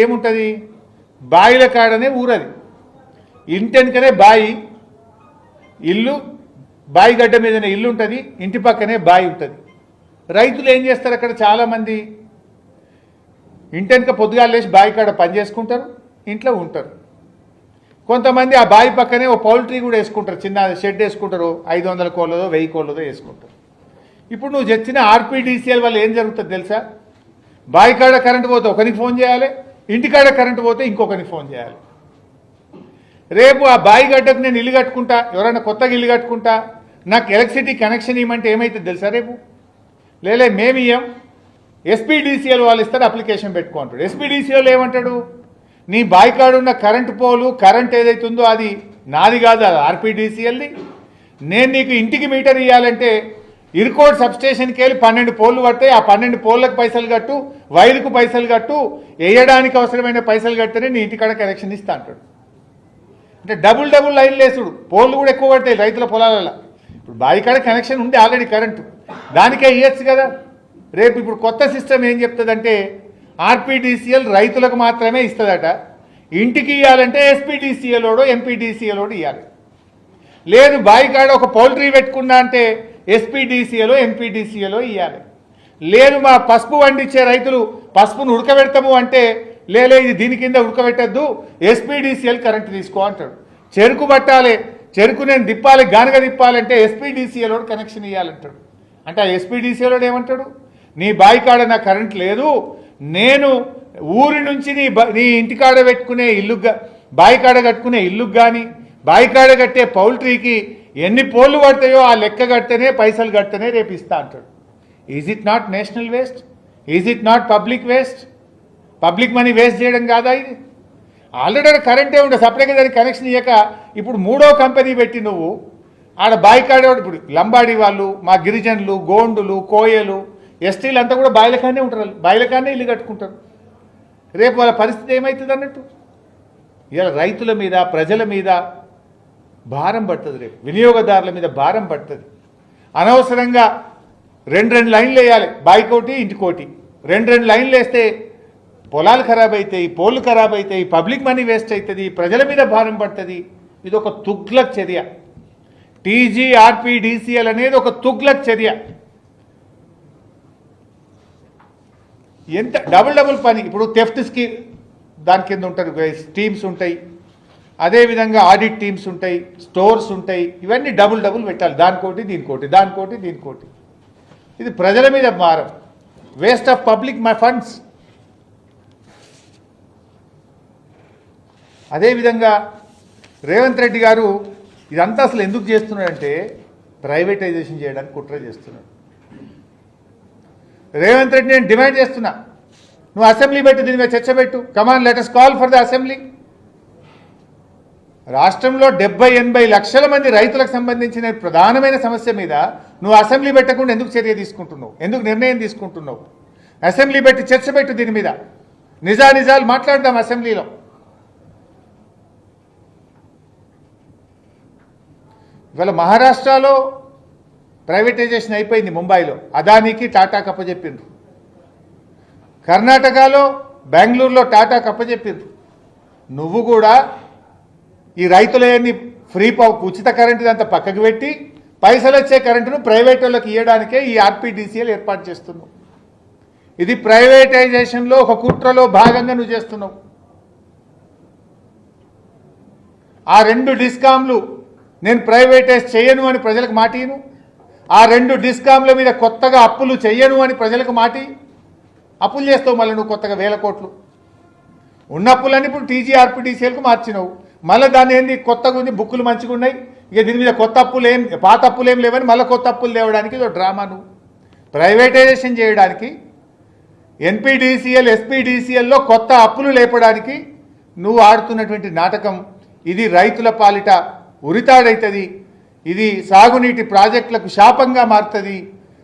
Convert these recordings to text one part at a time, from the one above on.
ఏముంటుంది బాయిల కాడనే ఊరది ఇంటెనకనే బాయి ఇల్లు బాయి గడ్డ మీదనే ఇల్లు ఉంటుంది ఇంటి పక్కనే బాయి ఉంటుంది రైతులు ఏం చేస్తారు అక్కడ చాలామంది ఇంటెనక పొద్దుగాల లేచి బాయి కాడ పని చేసుకుంటారు ఇంట్లో ఉంటారు కొంతమంది ఆ బాయి పక్కనే ఓ పౌల్ట్రీ కూడా వేసుకుంటారు చిన్న షెడ్ వేసుకుంటారు 500 కోళ్ళదో 1000 కోళ్ళదో వేసుకుంటారు ఇప్పుడు నువ్వు తెచ్చిన ఆర్పీడీసీఎల్ వల్ల ఏం జరుగుతుంది తెలుసా బాయి కాడ కరెంటు పోతే ఒకరికి ఫోన్ చేయాలి ఇంటికాడ కరెంటు పోతే ఇంకొకరికి ఫోన్ చేయాలి రేపు ఆ బాయి గడ్డకు నేను ఇల్లు కట్టుకుంటా ఎవరైనా కొత్తగా ఇల్లు కట్టుకుంటా నాకు ఎలక్ట్రిసిటీ కనెక్షన్ ఇవ్వమంటే ఏమైతుంది తెలుసా రేపు లేలే మేము ఇయ్యం ఎస్పీడీసీఎల్ వాళ్ళు ఇస్తారు అప్లికేషన్ పెట్టుకుంటాడు ఎస్పీడీసీఎల్ ఏమంటాడు నీ బాయి కాడ ఉన్న కరెంటు పోలు కరెంట్ ఏదైతుందో అది నాది కాదు అది ఆర్పీడీసీఎల్ది నేను నీకు ఇంటికి మీటర్ ఇవ్వాలంటే ఇరుకోడ్ సబ్స్టేషన్కి వెళ్ళి 12 పోల్లు పడతాయి ఆ 12 పోల్లకు పైసలు కట్టు వైర్కు పైసలు కట్టు వేయడానికి అవసరమైన పైసలు కడితేనే నీ ఇంటికాడ కనెక్షన్ ఇస్తా అంటాడు అంటే డబుల్ లైన్లు వేసుడు పోల్లు కూడా ఎక్కువ పడతాయి రైతుల పొలాలలో ఇప్పుడు బావి కాడ కనెక్షన్ ఉంది ఆల్రెడీ కరెంటు దానికే ఇవ్వచ్చు కదా రేపు ఇప్పుడు కొత్త సిస్టమ్ ఏం చెప్తుందంటే ఆర్పీడీసీఎల్ రైతులకు మాత్రమే ఇస్తుందట ఇంటికి ఇవ్వాలంటే ఎస్పీడీసీఎలోడో ఎంపీడీసీఎలోడో ఇవ్వాలి లేదు బావి కాడ ఒక పౌల్ట్రీ పెట్టుకున్నా అంటే ఎస్పీడీసీఎలో ఎంపీడీసీఎలో ఇవ్వాలి లేదు మా పసుపు పండించే రైతులు పసుపును ఉడకబెడతాము అంటే లేలే ఇది దీని కింద ఉడకబెట్టద్దు ఎస్పీడీసీఎల్ కరెంట్ తీసుకో అంటాడు చెరుకు పట్టాలి చెరుకు నేను తిప్పాలి గానుగ తిప్పాలంటే ఎస్పీడీసీఎలోడు కనెక్షన్ ఇవ్వాలంటాడు అంటే ఆ ఎస్పీడీసీఎలోడు ఏమంటాడు నీ బావి కాడ నా కరెంట్ లేదు నేను ఊరి నుంచి నీ ఇంటికాడ పెట్టుకునే ఇల్లు బావి కాడ కట్టుకునే ఇల్లుకు కానీ బావి కాడ కట్టే పౌల్ట్రీకి ఎన్ని పోల్లు పడతాయో ఆ లెక్క కడితేనే పైసలు కడితేనే రేపు ఇస్తా అంటాడు is it not national waste is it not public waste public money waste చేయడం కాదా ఇది ఆల్రెడీ కరెంటే ఉండే సపరేట్గా దానికి కనెక్షన్ ఇవ్వక ఇప్పుడు 3వ కంపెనీ పెట్టి నువ్వు ఆడ బావి కాడేవాడు ఇప్పుడు లంబాడి వాళ్ళు మా గిరిజనులు గోండులు కోయలు ఎస్టీలు అంతా కూడా బాయిలకానే ఉంటారు బాయిలకానే ఇల్లు కట్టుకుంటారు రేపు వాళ్ళ పరిస్థితి ఏమవుతుంది అన్నట్టు ఇలా రైతుల మీద ప్రజల మీద భారం పడుతుంది రేపు వినియోగదారుల మీద భారం పడుతుంది అనవసరంగా 2 లైన్లు వేయాలి బాయికోటి ఇంటికోటి 2 లైన్లు వేస్తే పొలాలు ఖరాబ్ అవుతాయి పోళ్ళు ఖరాబ్ అవుతాయి పబ్లిక్ మనీ వేస్ట్ అవుతుంది ప్రజల మీద భారం పడుతుంది ఇది ఒక తుగ్లక్ చర్య టీజీఆర్పీడీసీఎల్ అనేది ఒక తుగ్లక్ చర్య ఎంత డబుల్ పని ఇప్పుడు థెఫ్ట్స్కి దాని కింద ఉంటారు టీమ్స్ ఉంటాయి అదేవిధంగా ఆడిట్ టీమ్స్ ఉంటాయి స్టోర్స్ ఉంటాయి ఇవన్నీ డబుల్ పెట్టాలి దానికోటి దీనికోటి ఇది ప్రజల మీద భారం waste of public my funds అదేవిధంగా రేవంత్ రెడ్డి గారు ఇదంతా అసలు ఎందుకు చేస్తున్నాడంటే ప్రైవేటైజేషన్ చేయడానికి కుట్ర చేస్తున్నాడు రేవంత్ రెడ్డి నేను డిమాండ్ చేస్తున్నా నువ్వు అసెంబ్లీ పెట్టు దీని మీద చర్చ పెట్టు come on let us call for the assembly రాష్ట్రంలో 70-80 లక్షల మంది రైతులకు సంబంధించిన ప్రధానమైన సమస్య మీద నువ్వు అసెంబ్లీ పెట్టకుండా ఎందుకు చర్య తీసుకుంటున్నావు ఎందుకు నిర్ణయం తీసుకుంటున్నావు అసెంబ్లీ పెట్టి చర్చ పెట్టు దీని మీద నిజాలు మాట్లాడదాం అసెంబ్లీలో ఇవాళ మహారాష్ట్రలో ప్రైవేటైజేషన్ అయిపోయింది ముంబైలో అదానికి టాటాకి అప్పచెప్పిండ్రు కర్ణాటకలో బెంగళూరులో టాటాకి అప్పచెప్పిండ్రు నువ్వు కూడా ఈ రైతులన్నీ ఫ్రీ ఉచిత కరెంటు అంతా పక్కకు పెట్టి పైసలు వచ్చే కరెంటును ప్రైవేట్ వాళ్ళకి ఇవ్వడానికే ఈ ఆర్పీడీసీఎల్ ఏర్పాటు చేస్తున్నావు ఇది ప్రైవేటైజేషన్లో ఒక కుట్రలో భాగంగా నువ్వు చేస్తున్నావు ఆ 2 డిస్కామ్లు నేను ప్రైవేటైజ్ చేయను అని ప్రజలకు మాటిను ఆ 2 డిస్కామ్ల మీద కొత్తగా అప్పులు చెయ్యను అని ప్రజలకు మాటి అప్పులు చేస్తావు మళ్ళీ నువ్వు కొత్తగా 1000 కోట్లు ఉన్న అప్పులన్నీ ఇప్పుడు టీజీఆర్పీడీసీఎల్కు మార్చినావు మళ్ళీ దాన్ని ఏంది కొత్తగా ఉంది బుక్కులు మంచిగా ఉన్నాయి ఇక దీని మీద పాత అప్పులు ఏం లేవని మళ్ళీ కొత్త అప్పులు లేవడానికి ఇదో డ్రామా నువ్వు ప్రైవేటైజేషన్ చేయడానికి ఎన్పీడీసీఎల్ ఎస్పీడీసీఎల్లో కొత్త అప్పులు లేపడానికి నువ్వు ఆడుతున్నటువంటి నాటకం ఇది రైతుల పాలిట ఉరితాడైతుంది ఇది సాగునీటి ప్రాజెక్టులకు శాపంగా మారుతుంది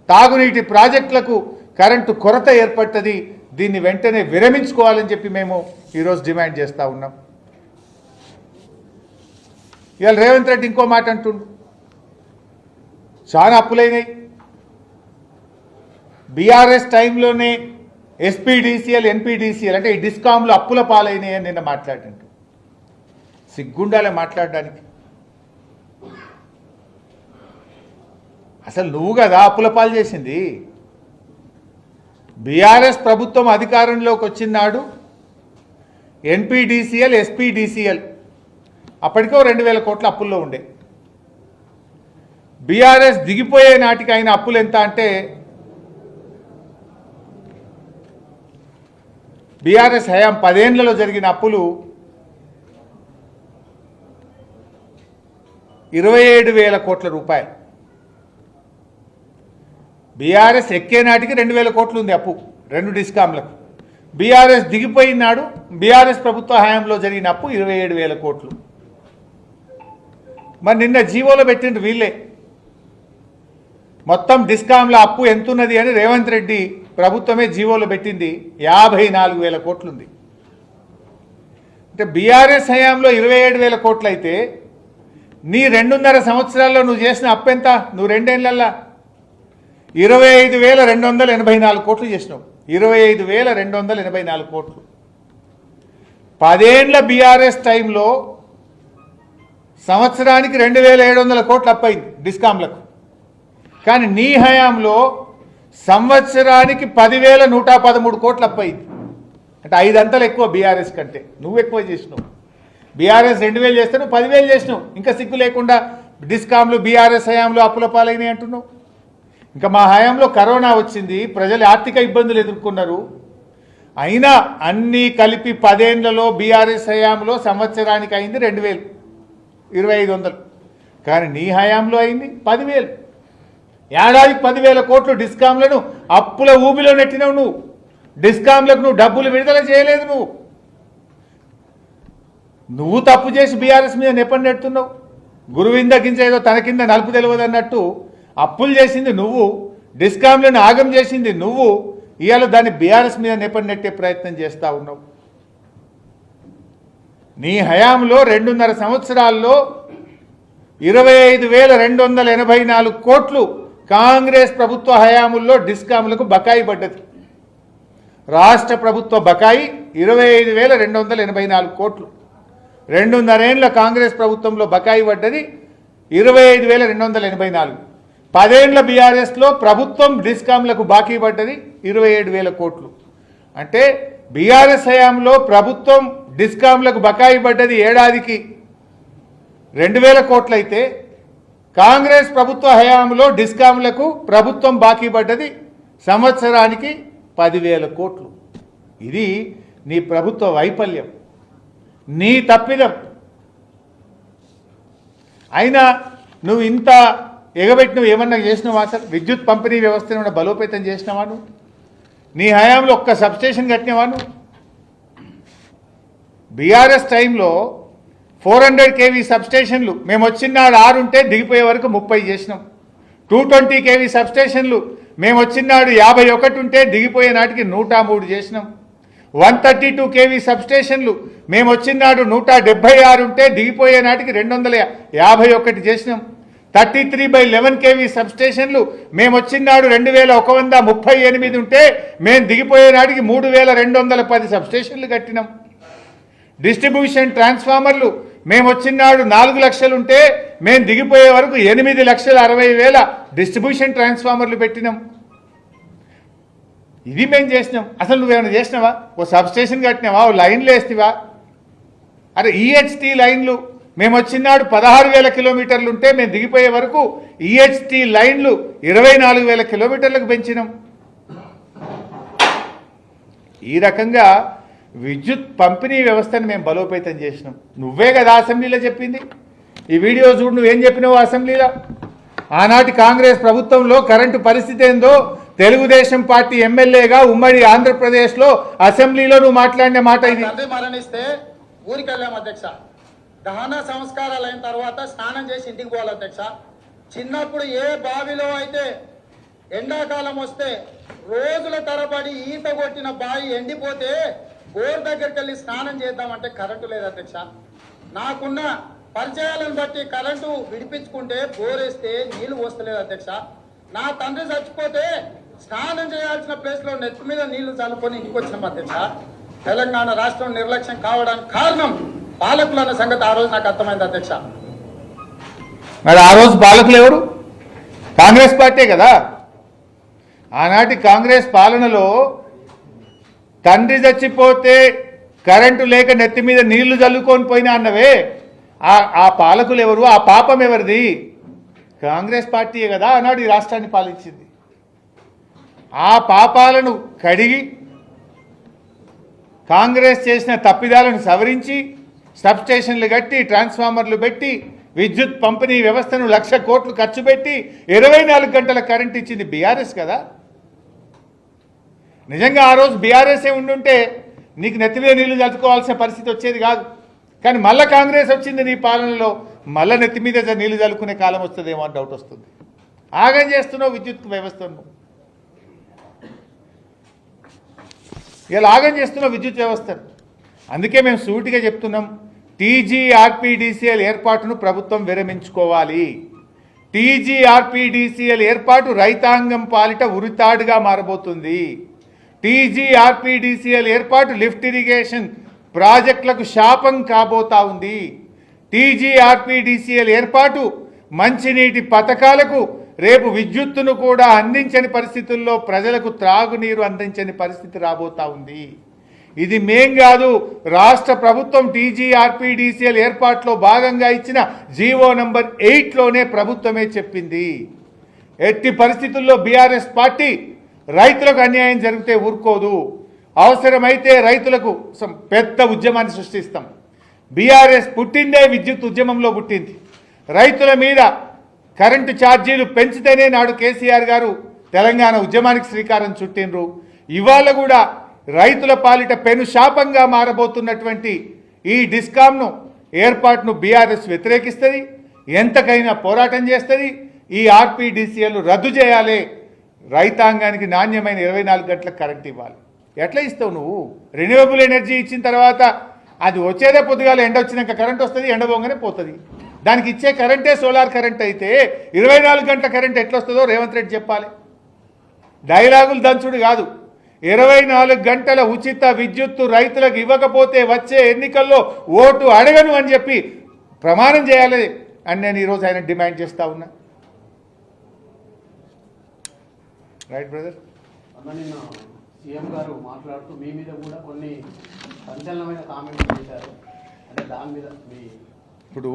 తాగునీటి ప్రాజెక్టులకు కరెంటు కొరత ఏర్పడుతుంది దీన్ని వెంటనే విరమించుకోవాలని చెప్పి మేము ఈరోజు డిమాండ్ చేస్తూ ఉన్నాం ఇవాళ రేవంత్ రెడ్డి ఇంకో మాట అంటుండు చాలా అప్పులైనాయి బీఆర్ఎస్ టైంలోనే ఎస్పీడీసీఎల్ ఎన్పీడీసీఎల్ అంటే ఈ డిస్కామ్లు అప్పుల పాలైనాయి అని నిన్న మాట్లాడినట్టు. సిగ్గుండాలే మాట్లాడడానికి. అసలు నువ్వు కదా అప్పుల పాలు చేసింది. బీఆర్ఎస్ ప్రభుత్వం అధికారంలోకి వచ్చినాడు ఎన్పీడీసీఎల్ ఎస్పీడీసీఎల్ అప్పటికో 2000 కోట్ల అప్పుల్లో ఉండే. బీఆర్ఎస్ దిగిపోయే నాటికి అయిన అప్పులు ఎంత అంటే బీఆర్ఎస్ హయాం 10 ఏళ్లలో జరిగిన అప్పులు 27,000 కోట్ల రూపాయలు. బీఆర్ఎస్ ఎక్కే నాటికి 2,000 కోట్లు ఉంది అప్పు 2 డిస్కామ్లకు. బీఆర్ఎస్ దిగిపోయినాడు బీఆర్ఎస్ ప్రభుత్వ హయాంలో జరిగిన అప్పు 27,000 కోట్లు. మరి నిన్న జీవోలో పెట్టిండ్రు వీళ్ళే. మొత్తం డిస్కామ్ల అప్పు ఎంతున్నది అని రేవంత్ రెడ్డి ప్రభుత్వమే జీవోలో పెట్టింది 54,000 కోట్లుంది. అంటే బీఆర్ఎస్ హయాంలో 27,000 కోట్లు అయితే నీ 2.5 సంవత్సరాల్లో నువ్వు చేసిన అప్పు ఎంత? నువ్వు 2 ఏళ్లల్లా 25,284 కోట్లు చేసినావు. 25,284 కోట్లు. 10 ఏళ్ల బీఆర్ఎస్ టైంలో సంవత్సరానికి 2,700 కోట్లు అప్పయింది డిస్కామ్లకు. కానీ నీ హయాంలో సంవత్సరానికి 10,113 కోట్లు అప్పయింది. అంటే 5 అంతలు ఎక్కువ బీఆర్ఎస్ కంటే. నువ్వు ఎక్కువ చేసినావు. బీఆర్ఎస్ 2,000 చేస్తే నువ్వు 10,000 చేసినావు. ఇంకా సిగ్గు లేకుండా డిస్కామ్లు బీఆర్ఎస్ హయాంలో అప్పుల పాలైనవి అంటున్నావు. ఇంకా మా హయాంలో కరోనా వచ్చింది, ప్రజలు ఆర్థిక ఇబ్బందులు ఎదుర్కొన్నారు. అయినా అన్నీ కలిపి 10 ఏళ్లలో బీఆర్ఎస్ హయాంలో సంవత్సరానికి అయింది 2,000 2,500. కానీ నీ హయాంలో అయింది 10,000. ఏడాదికి 10,000 కోట్లు డిస్కామ్లను అప్పుల ఊబిలో నెట్టినావు నువ్వు. డిస్కామ్లకు నువ్వు డబ్బులు విడుదల చేయలేదు. నువ్వు తప్పు చేసి బీఆర్ఎస్ మీద నెప్పని నెడుతున్నావు. గురువింద గింజ ఏదో తన కింద నలుపు తెలియదు అన్నట్టు అప్పులు చేసింది నువ్వు, డిస్కామ్లను ఆగం చేసింది నువ్వు. ఇవాళ దాన్ని బీఆర్ఎస్ మీద నెప్పని నెట్టే ప్రయత్నం చేస్తూ ఉన్నావు. నీ హయాంలో 2.5 సంవత్సరాల్లో 25,284 కోట్లు కాంగ్రెస్ ప్రభుత్వ హయాముల్లో డిస్కామ్లకు బకాయి పడ్డది. రాష్ట్ర ప్రభుత్వ బకాయి 25,284 కోట్లు. 2.5 ఏళ్ల కాంగ్రెస్ ప్రభుత్వంలో బకాయి పడ్డది 25,284. 10 ఏళ్ల బీఆర్ఎస్లో ప్రభుత్వం డిస్కామ్లకు బాకీ పడ్డది 27,000 కోట్లు. అంటే బీఆర్ఎస్ హయాంలో ప్రభుత్వం డిస్కామ్లకు బకాయి పడ్డది ఏడాదికి 2,000 కోట్లు అయితే కాంగ్రెస్ ప్రభుత్వ హయాంలో డిస్కామ్లకు ప్రభుత్వం బాకీ పడ్డది సంవత్సరానికి 10,000 కోట్లు. ఇది నీ ప్రభుత్వ వైఫల్యం, నీ తప్పిదం. అయినా నువ్వు ఇంత ఎగబెట్టి నువ్వు ఏమన్నా చేసినావా? అసలు విద్యుత్ పంపిణీ వ్యవస్థను బలోపేతం చేసినావా? నువ్వు నీ హయాంలో ఒక్క సబ్స్టేషన్ కట్టినవా? నువ్వు బీఆర్ఎస్ టైంలో 400 kV సబ్స్టేషన్లు మేము వచ్చినాడు 6 ఉంటే దిగిపోయే వరకు 30 చేసినాం. 220 kV సబ్స్టేషన్లు మేము వచ్చినాడు 51 ఉంటే దిగిపోయే నాటికి 103 చేసినాం. 132 kV సబ్స్టేషన్లు మేము వచ్చినాడు 176 ఉంటే దిగిపోయే నాటికి 251 చేసినాం. 33/11 kV సబ్స్టేషన్లు మేము వచ్చినాడు 2,138 ఉంటే మేము దిగిపోయే నాటికి 3,210 సబ్స్టేషన్లు కట్టినాం. డిస్ట్రిబ్యూషన్ ట్రాన్స్ఫార్మర్లు మేము వచ్చినాడు 4 లక్షలు ఉంటే మేము దిగిపోయే వరకు 8,60,000 డిస్ట్రిబ్యూషన్ ట్రాన్స్ఫార్మర్లు పెట్టినాం. ఇది మేము చేసినాం. అసలు నువ్వేమైనా చేసినావా? ఓ సబ్స్టేషన్ కట్టినావా? ఓ లైన్లు వేస్తావా? అరే ఈహెచ్టీ లైన్లు మేము వచ్చినాడు 16,000 కిలోమీటర్లు ఉంటే మేము దిగిపోయే వరకు ఈహెచ్టీ లైన్లు 24,000 కిలోమీటర్లకు పెంచినాం. ఈ రకంగా విద్యుత్ పంపిణీ వ్యవస్థను మేము బలోపేతం చేసినాం. నువ్వే కదా అసెంబ్లీలో చెప్పింది. ఈ వీడియో చూడు, నువ్వేం చెప్పినావు అసెంబ్లీలో. ఆనాటి కాంగ్రెస్ ప్రభుత్వంలో కరెంటు పరిస్థితి ఏందో తెలుగుదేశం పార్టీ ఎమ్మెల్యేగా ఉమ్మడి ఆంధ్రప్రదేశ్లో అసెంబ్లీలో నువ్వు మాట్లాడిన మాట ఇది. మరణిస్తే ఊరికి వెళ్ళాం అధ్యక్ష. దహన సంస్కారాలు అయిన తర్వాత స్నానం చేసి ఇంటికి పోవాలి అధ్యక్ష. చిన్నప్పుడు ఏ బావిలో అయితే ఎండాకాలం వస్తే రోజుల తరబడి ఈత కొట్టిన బావి ఎండిపోతే బోర్ దగ్గరికి వెళ్ళి స్నానం చేద్దామంటే కరెంటు లేదు అధ్యక్ష. నాకున్న పరిచయాలను బట్టి కరెంటు విడిపించుకుంటే బోర్ వేస్తే నీళ్లు పోస్తలేదు అధ్యక్ష. నా తండ్రి చచ్చిపోతే స్నానం చేయాల్సిన ప్లేస్లో నెత్తి మీద నీళ్లు చల్లుకొని ఇంటికి వచ్చినాం అధ్యక్ష. తెలంగాణ రాష్ట్రం నిర్లక్ష్యం కావడానికి కారణం పాలకులు అన్న సంగతి ఆ రోజు నాకు అర్థమైంది అధ్యక్ష. మరి ఆ రోజు పాలకులు ఎవరు? కాంగ్రెస్ పార్టీ కదా. ఆనాటి కాంగ్రెస్ పాలనలో తండ్రి చచ్చిపోతే కరెంటు లేక నెత్తి మీద నీళ్లు చల్లుకొని పోయినా అన్నవే, ఆ పాలకులు ఎవరు? ఆ పాపం ఎవరిది? కాంగ్రెస్ పార్టీయే కదా ఆనాడు ఈ రాష్ట్రాన్ని పాలించింది. ఆ పాపాలను కడిగి కాంగ్రెస్ చేసిన తప్పిదాలను సవరించి సబ్స్టేషన్లు కట్టి ట్రాన్స్ఫార్మర్లు పెట్టి విద్యుత్ పంపిణీ వ్యవస్థను 1,00,000 కోట్లు ఖర్చు పెట్టి 24 గంటల కరెంట్ ఇచ్చింది బీఆర్ఎస్ కదా. నిజంగా ఆ రోజు బీఆర్ఎస్ఏ ఉండుంటే నీకు నెత్తి మీద నీళ్లు చల్లుకోవాల్సిన పరిస్థితి వచ్చేది కాదు. కానీ మళ్ళీ కాంగ్రెస్ వచ్చింది నీ పాలనలో, మళ్ళీ నెత్తి మీద నీళ్లు చల్లుకునే కాలం వస్తుందేమో అని డౌట్ వస్తుంది. ఆగం చేస్తున్నావు విద్యుత్ వ్యవస్థను, ఇలా ఆగం చేస్తున్నావు విద్యుత్ వ్యవస్థను. అందుకే మేము సూటిగా చెప్తున్నాం, టీజీఆర్పీడీసీఎల్ ఏర్పాటును ప్రభుత్వం విరమించుకోవాలి. టీజీఆర్పీడీసీఎల్ ఏర్పాటు రైతాంగం పాలిట ఉరితాడుగా మారబోతుంది. టీజీఆర్పీడీసీఎల్ ఏర్పాటు లిఫ్ట్ ఇరిగేషన్ ప్రాజెక్టులకు శాపం కాబోతా ఉంది. టీజీఆర్పీడీసీఎల్ ఏర్పాటు మంచినీటి పథకాలకు రేపు విద్యుత్తును కూడా అందించని పరిస్థితుల్లో ప్రజలకు త్రాగునీరు అందించని పరిస్థితి రాబోతా ఉంది. ఇది మేం కాదు, రాష్ట్ర ప్రభుత్వం టీజీఆర్పీడీసీఎల్ ఏర్పాటులో భాగంగా ఇచ్చిన జీవో నంబర్ 8లోనే ప్రభుత్వమే చెప్పింది. ఎట్టి పరిస్థితుల్లో బీఆర్ఎస్ పార్టీ రైతులకు అన్యాయం జరిగితే ఊరుకోదు. అవసరమైతే రైతులకు పెద్ద ఉద్యమాన్ని సృష్టిస్తాం. బీఆర్ఎస్ పుట్టిందే విద్యుత్ ఉద్యమంలో పుట్టింది. రైతుల మీద కరెంటు ఛార్జీలు పెంచితేనే నాడు కేసీఆర్ గారు తెలంగాణ ఉద్యమానికి శ్రీకారం చుట్టిండ్రు. ఇవాళ కూడా రైతుల పాలిట పెను శాపంగా మారబోతున్నటువంటి ఈ డిస్కామ్ను ఏర్పాటును బీఆర్ఎస్ వ్యతిరేకిస్తుంది, ఎంతకైనా పోరాటం చేస్తుంది. ఈ ఆర్పీడీసీఎల్ రద్దు చేయాలి, రైతాంగానికి నాణ్యమైన 24 గంటల కరెంట్ ఇవ్వాలి. ఎట్లా ఇస్తావు నువ్వు? రెన్యూవబుల్ ఎనర్జీ ఇచ్చిన తర్వాత అది వచ్చేదే పొద్దుగాల, ఎండ వచ్చినాక కరెంట్ వస్తుంది, ఎండ పోగానే పోతుంది. దానికి ఇచ్చే కరెంటే సోలార్ కరెంట్ అయితే 24 గంటల కరెంట్ ఎట్లా వస్తుందో రేవంత్ రెడ్డి చెప్పాలి. డైలాగులు దంచుడు కాదు. 24 గంటల ఉచిత విద్యుత్తు రైతులకు ఇవ్వకపోతే వచ్చే ఎన్నికల్లో ఓటు అడగను అని చెప్పి ప్రమాణం చేయాలి అని నేను ఈరోజు ఆయన డిమాండ్ చేస్తా ఉన్నా. Right brother. నిన్న సీఎం గారు మాట్లాడుతూ మీ మీద కూడా కొన్ని సంచలనమైన కామెంట్స్ చేశారు. అంటే దాని మీద మీ ఇప్పుడు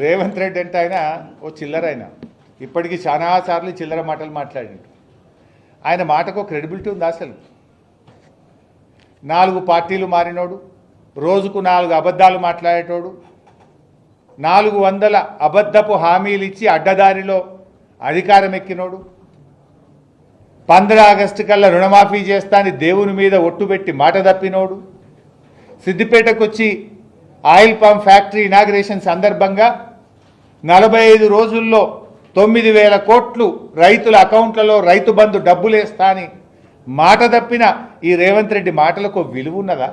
రేవంత్ రెడ్డి అంటే ఆయన ఓ చిల్లర, ఆయన ఇప్పటికీ చాలాసార్లు చిల్లర మాటలు మాట్లాడిండు. ఆయన మాటకు క్రెడిబిలిటీ ఉంది అసలు? 4 పార్టీలు మారినోడు, రోజుకు 4 అబద్ధాలు మాట్లాడేటోడు, 400 అబద్ధపు హామీలు ఇచ్చి అడ్డదారిలో అధికారం ఎక్కినోడు, 15 ఆగస్టు కల్లా రుణమాఫీ చేస్తా అని దేవుని మీద ఒట్టుబెట్టి మాట తప్పినోడు, సిద్దిపేటకు వచ్చి ఆయిల్ పామ్ ఫ్యాక్టరీ ఇనాగ్రేషన్ సందర్భంగా 45 రోజుల్లో 9,000 కోట్లు రైతుల అకౌంట్లలో రైతు బంధు డబ్బులేస్తా అని మాట తప్పిన ఈ రేవంత్ రెడ్డి మాటలకు విలువ ఉన్నదా?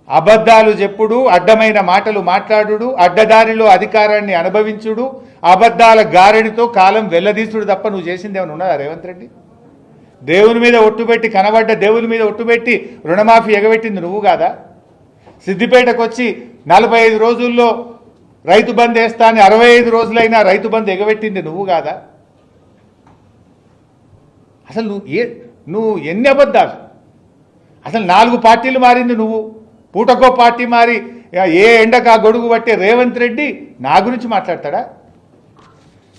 అబద్ధాలు చెప్పుడు, అడ్డమైన మాటలు మాట్లాడుడు, అడ్డదారిలో అధికారాన్ని అనుభవించుడు, అబద్ధాల గారడితో కాలం వెల్లదీసుడు తప్ప నువ్వు చేసింది ఏమైనా ఉన్నదా రేవంత్ రెడ్డి? దేవుని మీద ఒట్టుబెట్టి, కనబడ్డ దేవుని మీద ఒట్టుబెట్టి రుణమాఫీ ఎగబెట్టింది నువ్వు కాదా? సిద్దిపేటకు వచ్చి 45 రోజుల్లో రైతు బంద్ వేస్తా అని 65 రోజులైనా రైతు బంద్ ఎగబెట్టింది నువ్వు కాదా? అసలు నువ్వు ఎన్ని అబద్ధాలు? అసలు 4 పార్టీలు మారింది నువ్వు, పూటకో పార్టీ మారి ఏ ఎండకు ఆ గొడుగు పట్టే రేవంత్ రెడ్డి నా గురించి మాట్లాడతాడా?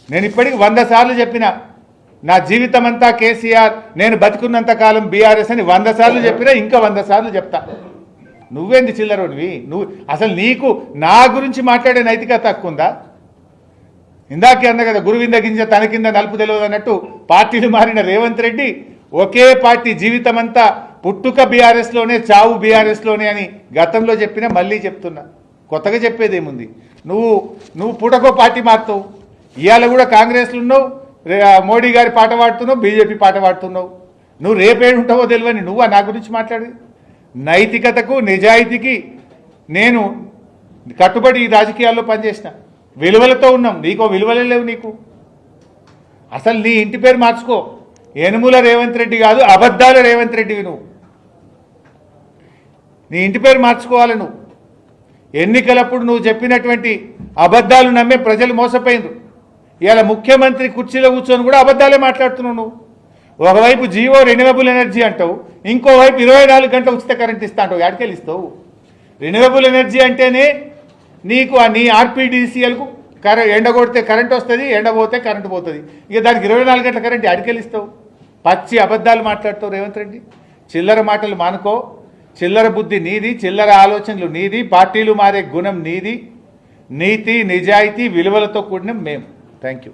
నేను ఇప్పటికి 100 సార్లు చెప్పిన, నా జీవితం అంతా కేసీఆర్, నేను బతికున్నంత కాలం బీఆర్ఎస్ అని 100 సార్లు చెప్పినా, ఇంకా 100 సార్లు చెప్తా. నువ్వేంది చిల్లరోనివి? నువ్వు అసలు నీకు నా గురించి మాట్లాడే నైతికత తక్కువ ఉందా? ఇందాకే అన్న కదా, గురువింద గింజ తన కింద నలుపు తెలియదు అన్నట్టు పార్టీలు మారిన రేవంత్ రెడ్డి ఒకే పార్టీ జీవితం అంతా, పుట్టుక బీఆర్ఎస్లోనే, చావు బీఆర్ఎస్లోనే అని గతంలో చెప్పినా మళ్ళీ చెప్తున్నా. కొత్తగా చెప్పేదేముంది? నువ్వు పుటకో పార్టీ మారుతావు, ఇవాళ కూడా కాంగ్రెస్లో ఉన్నావు, మోడీ గారి పాట పాడుతున్నావు, బీజేపీ పాట పాడుతున్నావు. నువ్వు రేపేడు ఉంటావో తెలియని నువ్వు నా గురించి మాట్లాడి? నైతికతకు, నిజాయితీకి నేను కట్టుబడి ఈ రాజకీయాల్లో పనిచేసిన, విలువలతో ఉన్నాం. నీకో విలువలే లేవు. నీకు అసలు నీ ఇంటి పేరు మార్చుకో. యనుమల రేవంత్ రెడ్డి కాదు, అబద్ధాల రేవంత్ రెడ్డివి నువ్వు. నీ ఇంటి పేరు మార్చుకోవాలి నువ్వు. ఎన్నికలప్పుడు నువ్వు చెప్పినటువంటి అబద్ధాలు నమ్మే ప్రజలు మోసపోయినరు. ఇవాళ ముఖ్యమంత్రి కుర్చీలో కూర్చొని కూడా అబద్ధాలే మాట్లాడుతున్నావు నువ్వు. ఒకవైపు జియో రెన్యూవబుల్ ఎనర్జీ అంటావు, ఇంకోవైపు 24 గంటల ఉచిత కరెంట్ ఇస్తా అంటావు. ఎక్కడికెళ్ళి ఇస్తావు? రెన్యూవబుల్ ఎనర్జీ అంటేనే నీకు నీ ఆర్పీడీసీఎల్కు ఎండ కొడితే కరెంట్ వస్తుంది, ఎండ పోతే కరెంట్ పోతుంది. ఇక దానికి 24 గంటల కరెంట్ ఎక్కడికెళ్ళి ఇస్తావు? పచ్చి అబద్ధాలు మాట్లాడుతావు రేవంత్ రెడ్డి. చిల్లర మాటలు మానుకో. చిల్లర బుద్ధి నీది, చిల్లర ఆలోచనలు నీది, పార్టీలు మారే గుణం నీది. నీతి నిజాయితీ విలువలతో కూడిన మేము. Thank you.